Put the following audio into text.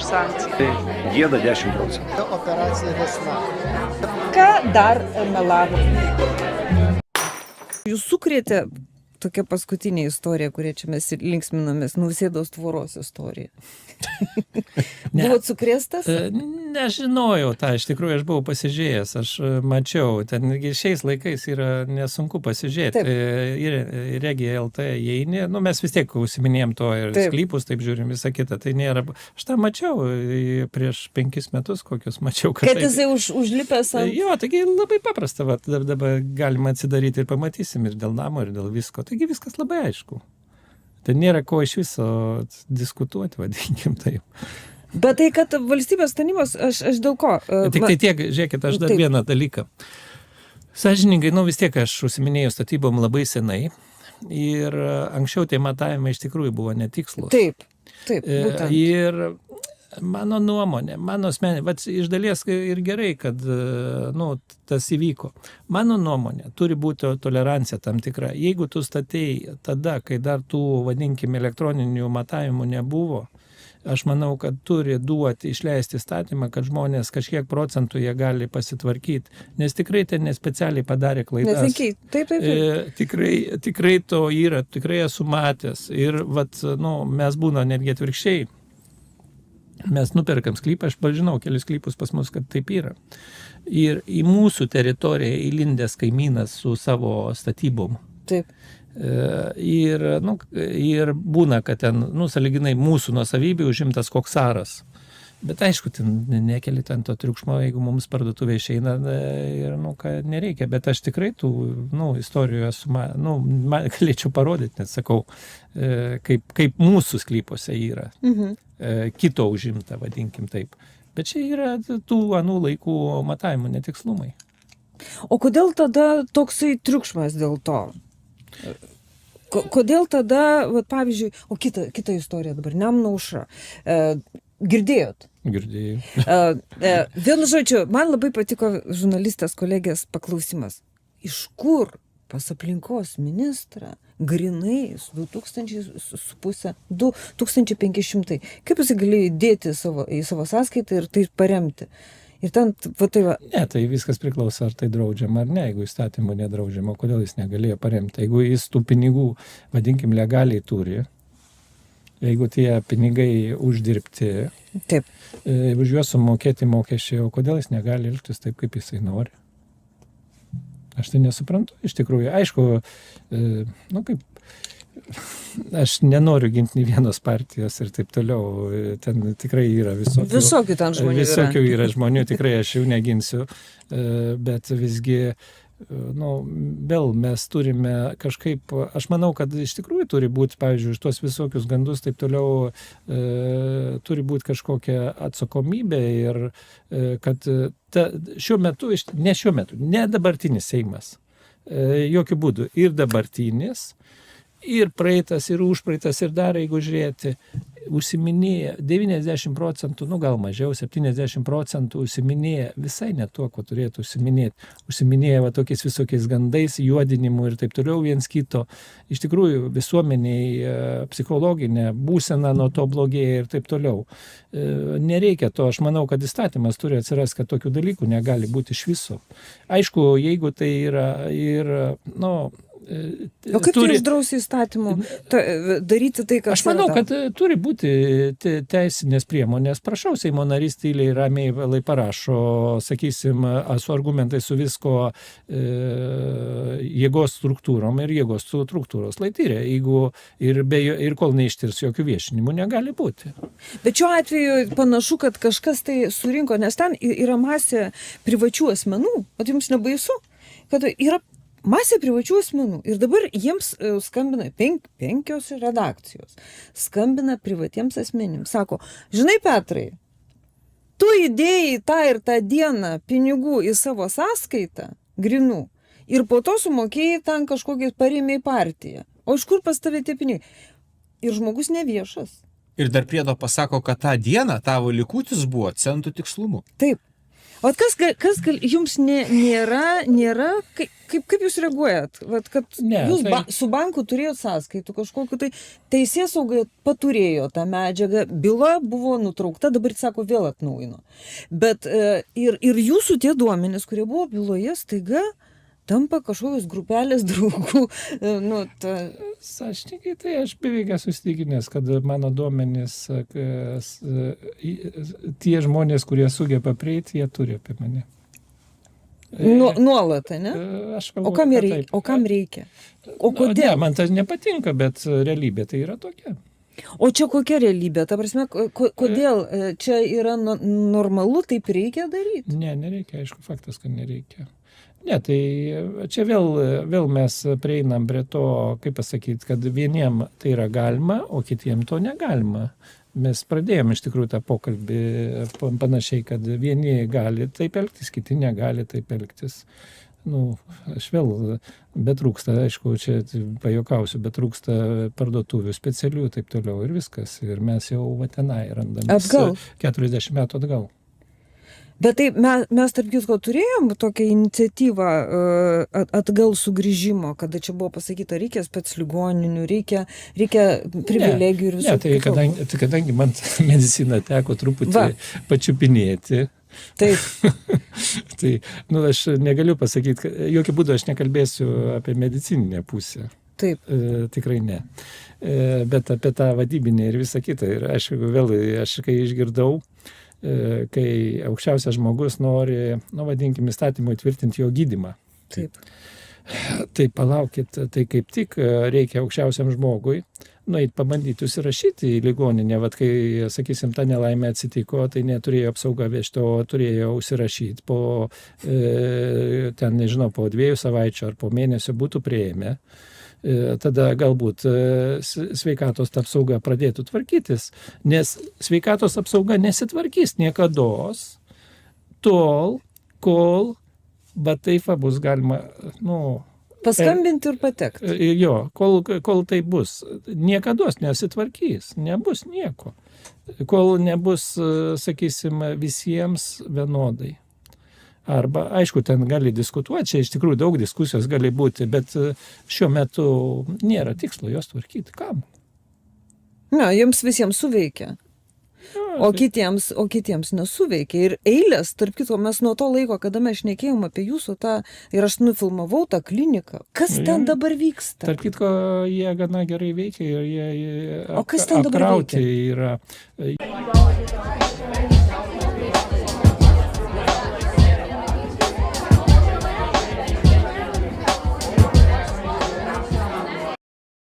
už sankcijas. Tai gėda 10%. Operacija Vesna. Ką dar melavo? Jūs sukrėtė tokia paskutinė istorija, kuria čia mes linksminomės, Nausėdos tvoros istorija. Buvot sukrėstas? Nežinojau tą, iš tikrųjų aš buvau pasižiūrėjęs, aš mačiau, ten šiais laikais yra nesunku pasižiūrėti. Ir Regija LT įeini, mes vis tiek užsiminėjom to ir sklypus, taip žiūrim visą kitą, tai nėra, aš tą mačiau prieš 5 metus, kokius mačiau. Kad jisai užlipęs ant... Jo, taigi labai paprasta, dabar galima atsidaryti ir pamatysim ir dėl namo, ir dėl visko, taigi viskas labai aišku. Tai nėra ko iš viso diskutuoti, vadinkim taip. Bet tai, kad valstybės tarnybos, aš dėl ko? Tik tai tiek, žiūrėkit, aš dar vieną dalyką. Sąžiningai, vis tiek aš užsiminėjau statybom labai senai ir anksčiau tie matavimai iš tikrųjų buvo netikslus. Taip, būtent. Ir mano nuomonė, mano asmenė, iš dalies ir gerai, kad tas įvyko. Mano nuomonė, turi būti tolerancija tam tikra. Jeigu tu statei tada, kai dar tų, vadinkim, elektroninių matavimų nebuvo, aš manau, kad turi išleisti statymą, kad žmonės kažkiek procentų jie gali pasitvarkyti, nes tikrai ten nespecialiai padarė klaidas. Taip. Tikrai to yra, tikrai esu matęs. Ir mes būna netgi atvirkščiai. Mes nuperkam sklypą, aš pažinau kelius sklypus pas mus, kad taip yra. Ir į mūsų teritoriją įlindęs kaimynas su savo statybom. Taip. Ir būna, kad ten, sąlyginai mūsų nuosavybė užimtas koksaras. Bet aišku, nekeli ten to triukšmo, jeigu mums parduotuvė išeina ir, nereikia. Bet aš tikrai tų, istorijų esu, galėčiau parodyti, net sakau, kaip mūsų sklypose yra. Kito užimta, vadinkim taip. Bet čia yra tų anų laikų matavimų netikslumai. O kodėl tada toksai triukšmas dėl to? Kodėl tada, pavyzdžiui, o kita istorija dabar, Nemuno aušra. Girdėjot? Girdėjau. Vienu žodžiu, man labai patiko žurnalistės kolegės paklausimas. Iš kur pas aplinkos ministrą grinai 2500, kaip jis galėjo įdėti į savo sąskaitą ir tai paremti? Ir ten, Ne, tai viskas priklauso, ar tai draudžiama ar ne. Jeigu įstatymų nedraudžiama, kodėl jis negalėjo paremti? Jeigu jis tų pinigų, vadinkim, legaliai turi, jeigu tie pinigai uždirbti, taip, už juos sumokėti mokesčiai, o kodėl jis negali elgtis taip, kaip jisai nori? Aš tai nesuprantu, iš tikrųjų. Aišku, aš nenoriu ginti nei vienos partijos ir taip toliau. Ten tikrai yra visokių ten žmonių. Visokių yra žmonių, tikrai aš jų neginsiu. Bet visgi, vėl mes turime kažkaip, aš manau, kad iš tikrųjų turi būti, pavyzdžiui, už tuos visokius gandus taip toliau turi būti kažkokia atsakomybė ir kad ne dabartinis Seimas, jokių būdų, ir dabartinis, ir praeitas, ir užpraeitas, ir dar, jeigu žiūrėti, užsiminėja 90%, gal mažiau, 70% užsiminėja visai ne tuo, ko turėtų užsiminėti. Užsiminėja tokiais visokiais gandais, juodinimu ir taip toliau viens kito. Iš tikrųjų, visuomeniai psichologinė būsena nuo to blogėja ir taip toliau. Nereikia to, aš manau, kad įstatymas turi atsirasti, kad tokių dalykų negali būti iš viso. Aišku, jeigu tai yra ir, O kaip tai uždrausi įstatymu daryti tai, kas... Aš manau, kad turi būti teisinės priemonės. Prašau, Seimo narys tyliai ramiai parašo, sakysim, su argumentai su visko jėgos struktūrom ir jėgos struktūros laityrė. Ir kol neištirs jokių viešinimų, negali būti. Bet šiuo atveju panašu, kad kažkas tai surinko, nes ten yra masė privačių asmenų, o jums nebaisu, kad yra masė privačių asmenų ir dabar jiems skambina 5 redakcijos, skambina privatiems asmenims, sako, žinai Petrai, tu įdėjai tą ir tą dieną pinigų į savo sąskaitą, grinų, ir po to sumokėjai ten kažkokiai parėmėjai partiją, o iš kur pas tave tie pinigai? Ir žmogus neviešas. Ir dar priedo pasako, kad tą dieną tavo likutis buvo centų tikslumu. Taip. O jums nėra, kaip jūs reaguojat? Vat, kad Ne, jūs tai- su banku turėjot sąskaitų, kažkokiu tai teisėsaugai paturėjo tą medžiagą, byla buvo nutraukta, dabar, sako, vėl atnaujino. Bet ir jūsų tie duomenys, kurie buvo byloje, staiga tampa kažkokios grupelės draugų. Sąžininkai, tai aš beveik esu įsitikinęs, kad mano duomenys, tie žmonės, kurie sugeba prieiti, jie turi apie mane. Nuolat, ne? Aš galvoju, O kam kad reikia? taip. O kam reikia? O kodėl? Ne, man tas nepatinka, bet realybė tai yra tokia. O čia kokia realybė? Ta prasme, kodėl čia yra normalu, taip reikia daryti? Ne, nereikia, aišku, faktas, kad nereikia. Ne, tai čia vėl mes prieinam prie to, kaip pasakyti, kad vieniem tai yra galima, o kitiem to negalima. Mes pradėjom iš tikrųjų tą pokalbį panašiai, kad vieni gali taip elgtis, kiti negali taip elgtis. Aš vėl, bet trūksta, aišku, čia pajuokausiu, bet trūksta parduotuvių specialių ir taip toliau ir viskas. Ir mes jau tenai randam. Atgal. 40 metų atgal. Bet tai mes tarp kitko turėjom tokią iniciatyvą atgal sugrįžimo, kada čia buvo pasakyta, reikia spec ligoninių, reikia privilegijų ir visų. Ne, tai kadangi man medicina teko truputį pačiupinėti, taip. tai aš negaliu pasakyti, jokių būdų aš nekalbėsiu apie medicininę pusę. Taip. Tikrai ne. Bet apie tą vadybinę ir visą kitą. Ir aš kai išgirdau, kai aukščiausias žmogus nori, vadinkim, įstatymų įtvirtinti jo gydymą. Taip. Tai palaukit, tai kaip tik reikia aukščiausiam žmogui nueit pabandyti užsirašyti į ligoninę, kai, sakysim, ta nelaimė atsitiko, tai neturėjo apsaugą vežti, o turėjo užsirašyti po 2 savaičių ar po mėnesio būtų prieėmę. Tada galbūt sveikatos apsauga pradėtų tvarkytis, nes sveikatos apsauga nesitvarkys niekados tol, kol taip bus galima, paskambinti ir patekti. Jo, kol tai bus, niekados nesitvarkys, nebus nieko, kol nebus, sakysim, visiems vienodai. Arba, aišku, ten gali diskutuoti, čia iš tikrųjų daug diskusijos gali būti, bet šiuo metu nėra tikslo jos tvarkyti. Kam? Ne, jums visiems suveikia. O kitiems nesuveikia. Ir eilės, tarp kitko, mes nuo to laiko, kada mes šnekėjom apie jūsų tą, ir aš nufilmavau tą kliniką. Kas ten dabar vyksta? Tarp kitko, jie gana gerai veikia ir jie O kas ten dabar apkrauti yra.